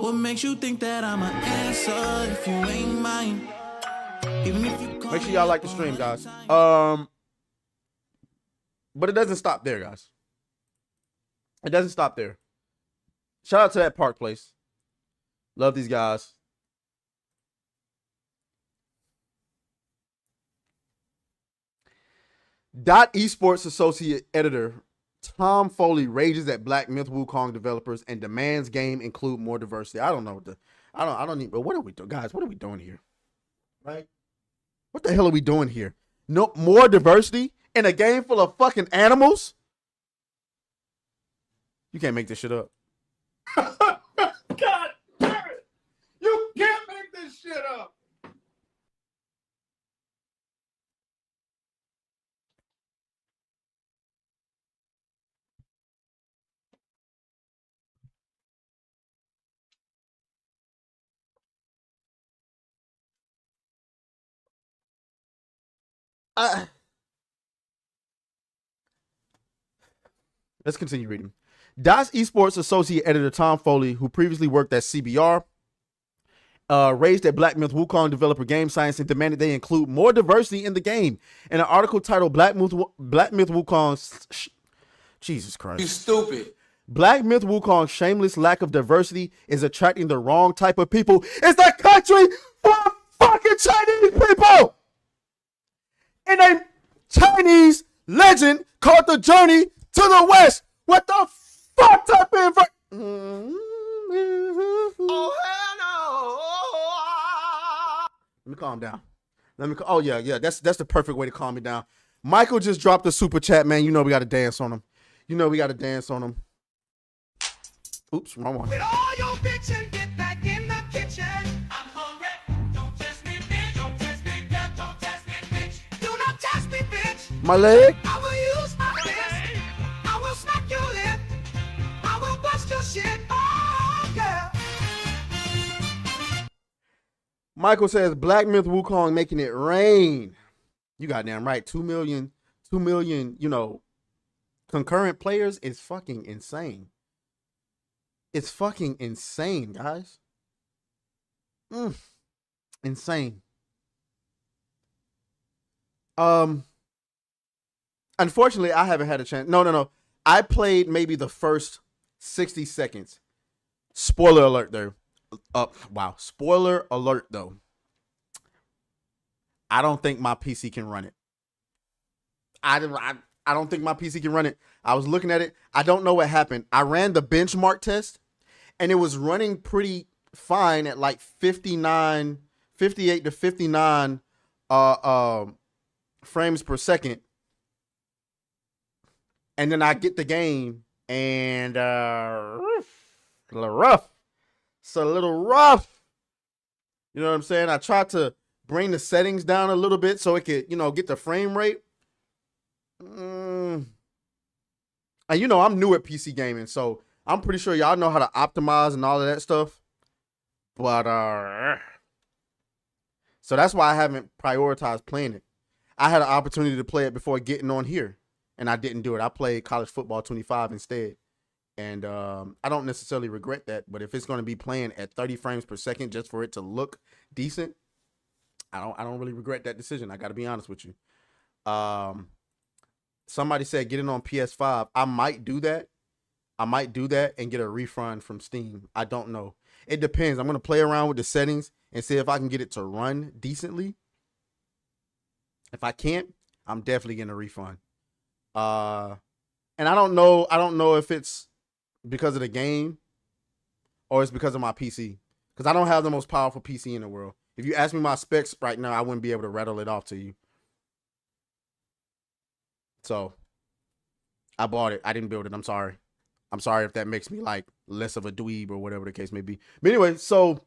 What makes you think that I'm an answer if you ain't mine? Even if you Make sure y'all like the stream, guys. But it doesn't stop there, guys. It doesn't stop there. Shout out to that Park Place. Love these guys. Esports associate editor Tom Foley rages at Black Myth Wukong developers and demands game include more diversity. I don't know what the I don't need, but what are we doing, guys? What are we doing here? Right? What the hell are we doing here? No more diversity in a game full of fucking animals? You can't make this shit up. God damn it! You can't make this shit up. Let's continue reading. DOS Esports associate editor Tom Foley, who previously worked at CBR, raised at Black Myth Wukong developer Game Science and demanded they include more diversity in the game. In an article titled Black Myth Wukong, Jesus Christ. You stupid. Black Myth Wukong's shameless lack of diversity is attracting the wrong type of people. It's the country for fucking Chinese people! And a Chinese legend called the Journey to the West. What the fuck type of Oh hell Let me calm down. Oh yeah. That's the perfect way to calm me down. Michael just dropped a super chat, man. You know we got to dance on him. Oops, wrong one. With all your bitchin', get back in the kitchen. I'm hungry. Don't test me, bitch. Don't test me, bitch. Don't test me, bitch. Do not test me, bitch. My leg? I will use my fist. I will smack your lip. I will bust your shit. Oh, girl. Michael says Black Myth Wukong making it rain. You goddamn right. 2 million, concurrent players is fucking insane. It's fucking insane, guys. Insane. Unfortunately, I haven't had a chance. No. I played maybe the first 60 seconds. Spoiler alert there. Wow. Spoiler alert though. I don't think my PC can run it. I don't think my PC can run it. I was looking at it. I don't know what happened. I ran the benchmark test and it was running pretty fine at like 58 to 59 frames per second. And then I get the game and a little rough. It's a little rough. You know what I'm saying? I tried to bring the settings down a little bit so it could, get the frame rate. And I'm new at PC gaming, so I'm pretty sure y'all know how to optimize and all of that stuff. But so that's why I haven't prioritized playing it. I had an opportunity to play it before getting on here, and I didn't do it. I played College Football 25 instead. And I don't necessarily regret that, but if it's going to be playing at 30 frames per second just for it to look decent, I don't really regret that decision. I got to be honest with you. Somebody said get it on PS5. I might do that. And get a refund from Steam. I don't know. It depends. I'm going to play around with the settings and see if I can get it to run decently. If I can't, I'm definitely getting a refund. And I don't know if it's because of the game or it's because of my PC. Because I don't have the most powerful PC in the world. If you ask me my specs right now, I wouldn't be able to rattle it off to you. So I bought it. I didn't build it. I'm sorry. I'm sorry if that makes me like less of a dweeb or whatever the case may be. But anyway, so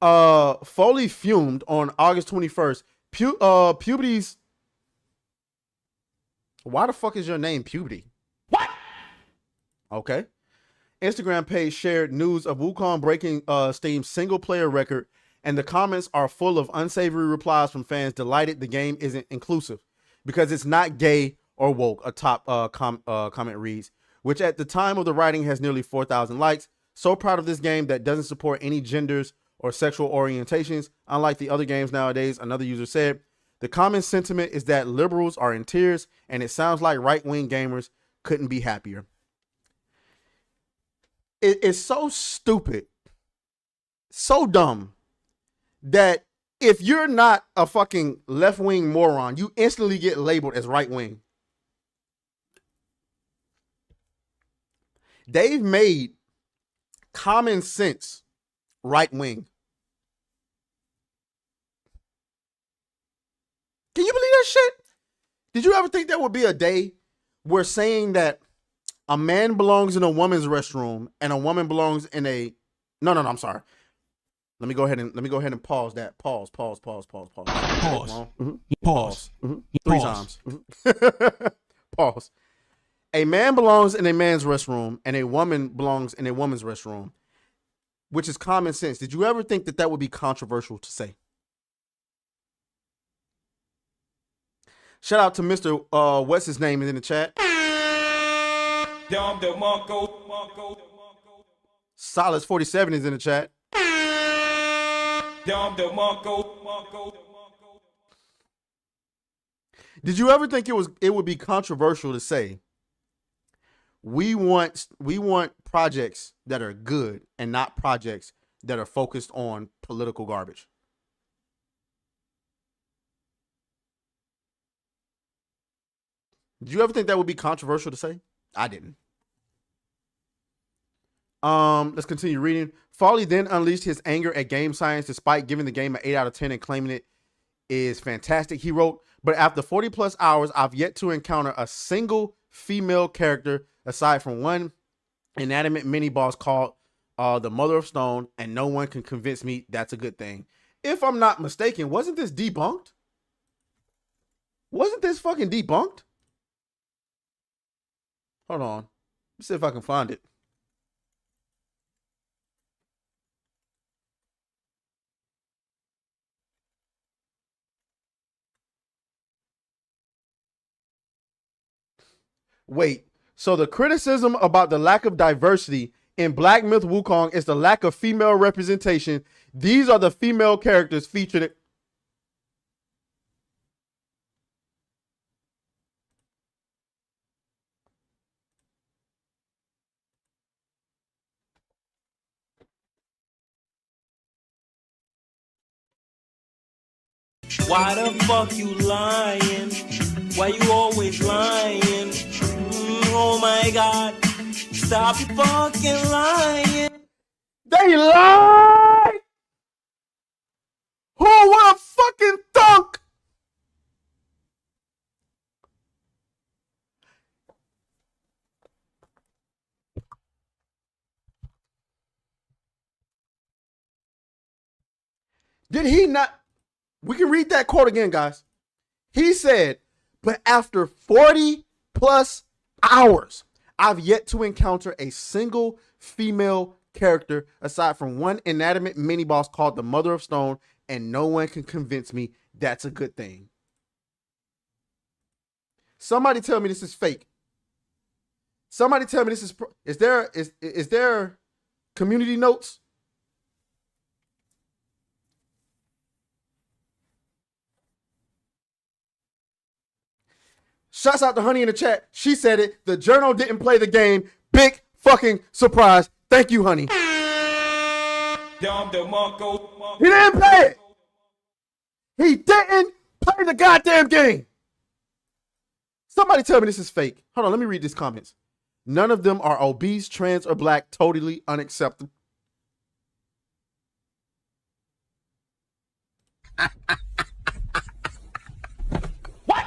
Foley fumed on August 21st. Puberty's. Why the fuck is your name Puberty? What? Okay. Instagram page shared news of Wukong breaking Steam's single player record, and the comments are full of unsavory replies from fans delighted the game isn't inclusive because it's not gay or woke. A top comment reads, which at the time of the writing has nearly 4,000 likes. So proud of this game that doesn't support any genders or sexual orientations, unlike the other games nowadays. Another user said, the common sentiment is that liberals are in tears, and it sounds like right-wing gamers couldn't be happier. It is so stupid, so dumb, that if you're not a fucking left-wing moron, you instantly get labeled as right-wing. They've made common sense right-wing. Can you believe that shit? Did you ever think there would be a day where saying that a man belongs in a woman's restroom and a woman belongs in a... No, I'm sorry. Let me go ahead and pause that. Pause. Pause. Mm-hmm. Pause. Mm-hmm. 3 times. Mm-hmm. Pause. A man belongs in a man's restroom and a woman belongs in a woman's restroom, which is common sense. Did you ever think that that would be controversial to say? Shout out to Mr. What's his name is in the chat. Solace 47 is in the chat. Did you ever think it would be controversial to say we want projects that are good and not projects that are focused on political garbage? Did you ever think that would be controversial to say? I didn't. Let's continue reading. Farley then unleashed his anger at game science despite giving the game an 8 out of 10 and claiming it is fantastic. He wrote, but after 40 plus hours, I've yet to encounter a single female character aside from one inanimate mini boss called the Mother of Stone, and no one can convince me that's a good thing. If I'm not mistaken, wasn't this debunked? Wasn't this fucking debunked? Hold on. Let's see if I can find it. Wait, so the criticism about the lack of diversity in Black Myth Wukong is the lack of female representation. These are the female characters featured. Why the fuck you lying? Why you always lying? Oh my god. Stop your fucking lying. They lied! Who would have fucking thunk? Did he not? We can read that quote again, guys. He said, but after 40 plus hours, I've yet to encounter a single female character aside from one inanimate mini boss called the Mother of Stone, and no one can convince me that's a good thing. Somebody tell me this is fake. Somebody tell me this is there community notes? Shouts out to Honey in the chat. She said it. The Journal didn't play the game. Big fucking surprise. Thank you, Honey. He didn't play it. He didn't play the goddamn game. Somebody tell me this is fake. Hold on, let me read these comments. None of them are obese, trans, or black. Totally unacceptable. What?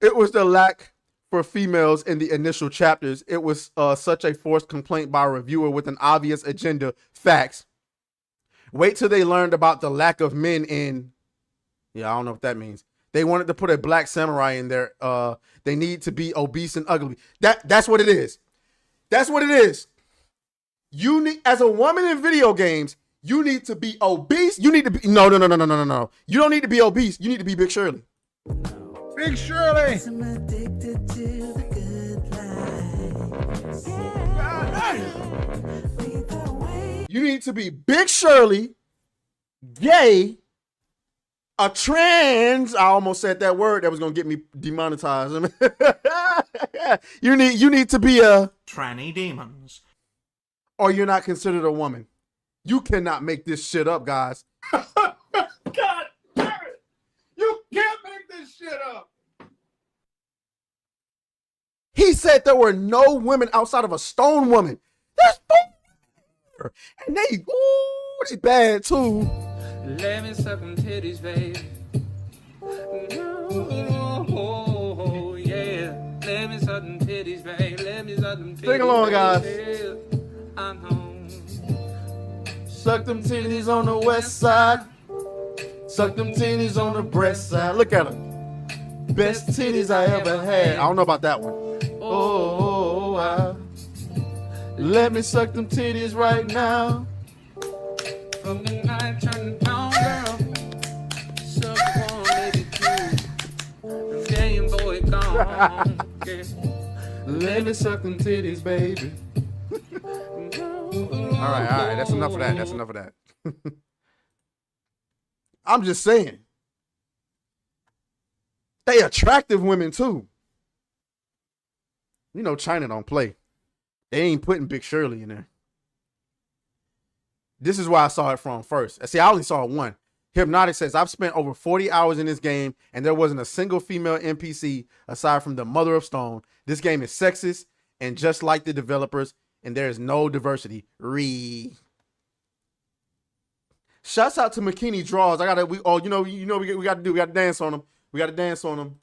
It was the lack for females in the initial chapters. It was such a forced complaint by a reviewer with an obvious agenda. Facts. Wait till they learned about the lack of men in... Yeah, I don't know what that means. They wanted to put a black samurai in there. They need to be obese and ugly. That's what it is. That's what it is. You need, as a woman in video games, you need to be obese. You need to be no. You don't need to be obese. You need to be Big Shirley. Big Shirley. I'm addicted to the good life. Lead the way. You need to be Big Shirley, gay, a trans. I almost said that word that was gonna get me demonetized. You need to be a Tranny demons. or you're not considered a woman. You cannot make this shit up, guys. God damn it. You can't make this shit up. He said there were no women outside of a stone woman. There's no, and they bad too. Let me suck them titties, baby. Oh, yeah. Let me suck them titties, baby. Let me suck them titties. Sing along, guys. I know. Suck them titties on the west side. Suck them titties on the breast side. Look at them. Best titties I ever had. I don't know about that one. Let me suck them titties right now. From the night turn down, girl. Suck one, baby, two. Game boy gone. Yeah. Let me suck them titties, baby. All right. That's enough of that. That's enough of that. I'm just saying. They attractive women too. You know China don't play. They ain't putting Big Shirley in there. This is where I saw it from first. See, I only saw one. Hypnotic says, I've spent over 40 hours in this game and there wasn't a single female NPC aside from the Mother of Stone. This game is sexist and just like the developers, and there is no diversity. Shouts out to McKinney Draws. We gotta dance on them. We gotta dance on them.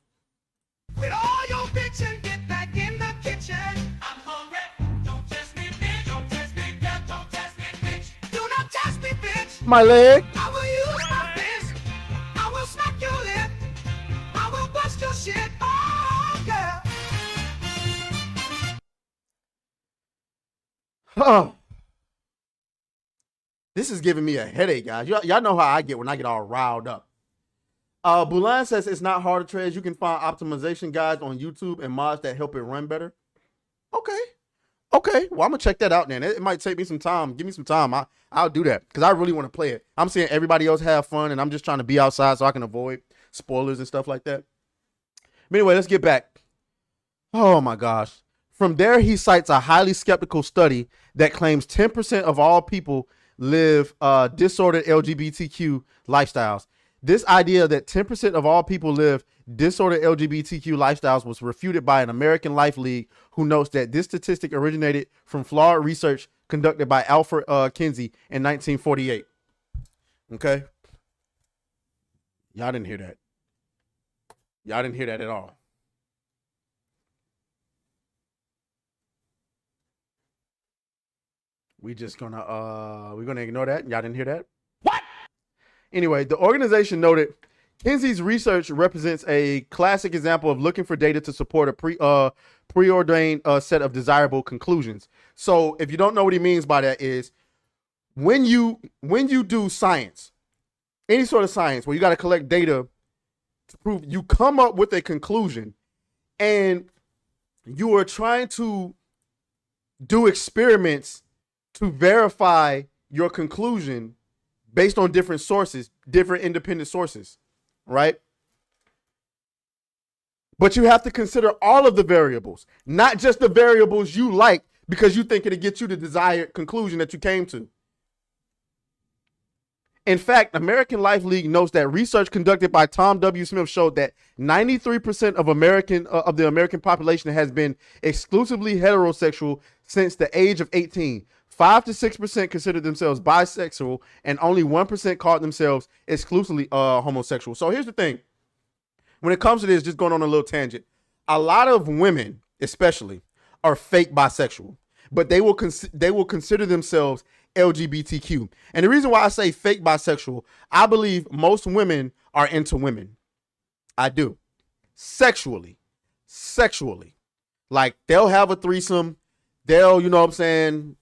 With all your bitchin', get back in the kitchen. I'm hungry. Don't test me, bitch. Don't test me, girl. Don't test me, bitch. Do not test me, bitch. My leg. I will use my fist. I will smack your lip. I will bust your shit. Oh, girl. Oh. This is giving me a headache, guys. Y'all know how I get when I get all riled up. Bulan says it's not hard to trade. You can find optimization guides on YouTube and mods that help it run better. Okay. Well, I'm gonna check that out then. It might take me some time. Give me some time. I'll do that because I really want to play it. I'm seeing everybody else have fun, and I'm just trying to be outside so I can avoid spoilers and stuff like that. But anyway, let's get back. Oh my gosh. From there, he cites a highly skeptical study that claims 10% of all people live disordered LGBTQ lifestyles. This idea that 10% of all people live disordered LGBTQ lifestyles was refuted by an American Life League, who notes that this statistic originated from flawed research conducted by Alfred Kinsey in 1948. Okay? Y'all didn't hear that. Y'all didn't hear that at all. We're gonna ignore that. Y'all didn't hear that? What? Anyway, the organization noted Kinsey's research represents a classic example of looking for data to support a preordained set of desirable conclusions. So if you don't know what he means by that is when you do science, any sort of science where you got to collect data to prove, you come up with a conclusion and you are trying to do experiments to verify your conclusion based on different sources, different independent sources, right? But you have to consider all of the variables, not just the variables you like because you think it'll get you the desired conclusion that you came to. In fact, American Life League notes that research conducted by Tom W. Smith showed that 93% of the American population has been exclusively heterosexual since the age of 18. 5 to 6% considered themselves bisexual, and only 1% called themselves exclusively homosexual. So here's the thing. When it comes to this, just going on a little tangent, a lot of women, especially, are fake bisexual, but they will consider themselves LGBTQ. And the reason why I say fake bisexual, I believe most women are into women. I do. Sexually. Like, they'll have a threesome. They'll, you know what I'm saying?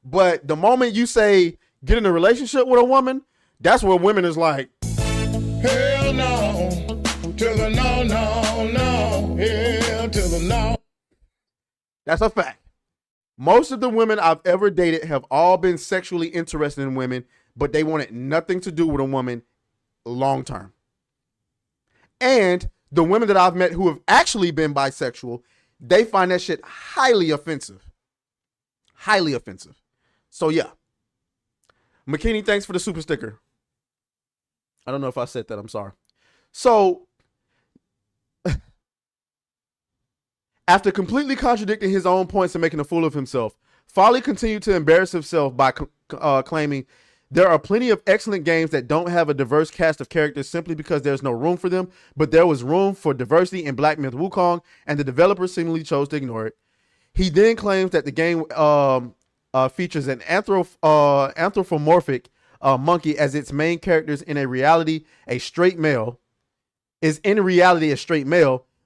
But the moment you say get in a relationship with a woman, that's where women is like, Hell no. To the no, no, no. Hell to the no. that's a fact. Most of the women I've ever dated have all been sexually interested in women, but they wanted nothing to do with a woman long term. And the women that I've met who have actually been bisexual, they find that shit highly offensive. Highly offensive. So yeah. McKinney, thanks for the super sticker. I don't know if I said that. I'm sorry. So after completely contradicting his own points and making a fool of himself, Folly continued to embarrass himself by claiming there are plenty of excellent games that don't have a diverse cast of characters simply because there's no room for them, but there was room for diversity in Black Myth Wukong, and the developers seemingly chose to ignore it. He then claims that the game features an anthropomorphic monkey as its main characters in reality a straight male.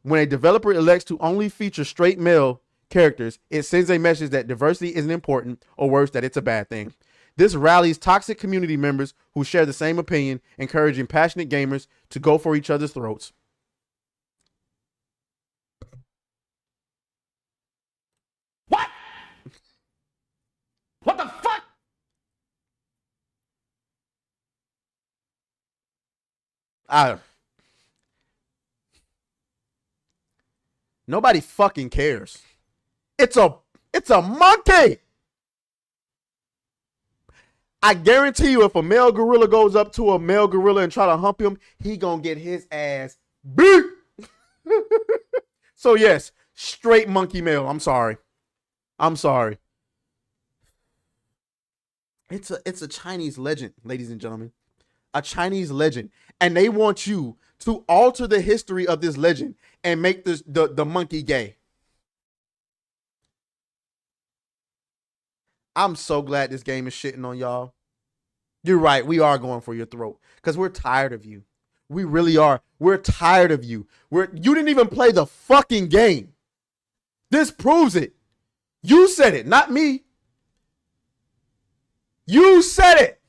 When a developer elects to only feature straight male characters, it sends a message that diversity isn't important, or worse, that it's a bad thing. This rallies toxic community members who share the same opinion, encouraging passionate gamers to go for each other's throats. What? What the fuck? Nobody fucking cares. It's a monkey. I guarantee you, if a male gorilla goes up to a male gorilla and try to hump him, he gonna get his ass beat. So yes, straight monkey male. I'm sorry. It's a Chinese legend, ladies and gentlemen. A Chinese legend. And they want you to alter the history of this legend and make this the monkey gay. I'm so glad this game is shitting on y'all. You're right. We are going for your throat because we're tired of you. We really are. We're tired of you. You didn't even play the fucking game. This proves it. You said it, not me. You said it.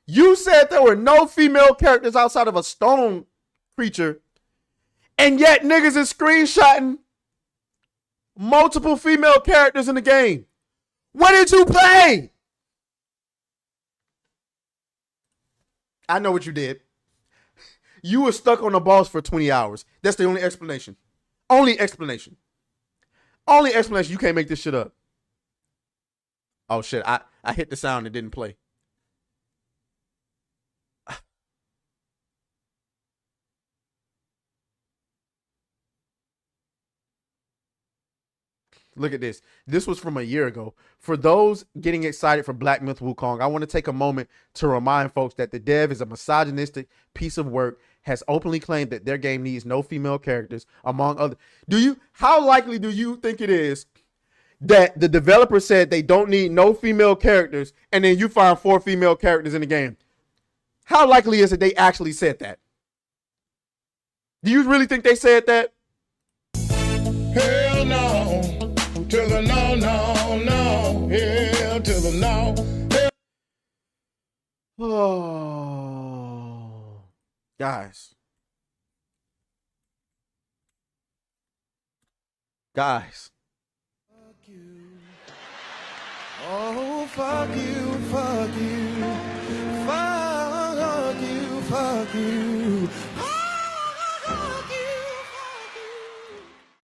You said there were no female characters outside of a stone creature, and yet niggas is screenshotting multiple female characters in the game. What did you play? I know what you did. You were stuck on the boss for 20 hours. That's the only explanation. Only explanation. You can't make this shit up. Oh shit, I hit the sound and didn't play. Look at this. This was from a year ago. For those getting excited for Black Myth Wukong, I want to take a moment to remind folks that the dev is a misogynistic piece of work, has openly claimed that their game needs no female characters, among other. How likely do you think it is that the developer said they don't need no female characters, and then you find 4 female characters in the game? How likely is it they actually said that? Do you really think they said that? Hell no. To the no, no, no. Hell to the no. Oh, guys. Oh, fuck you, fuck you.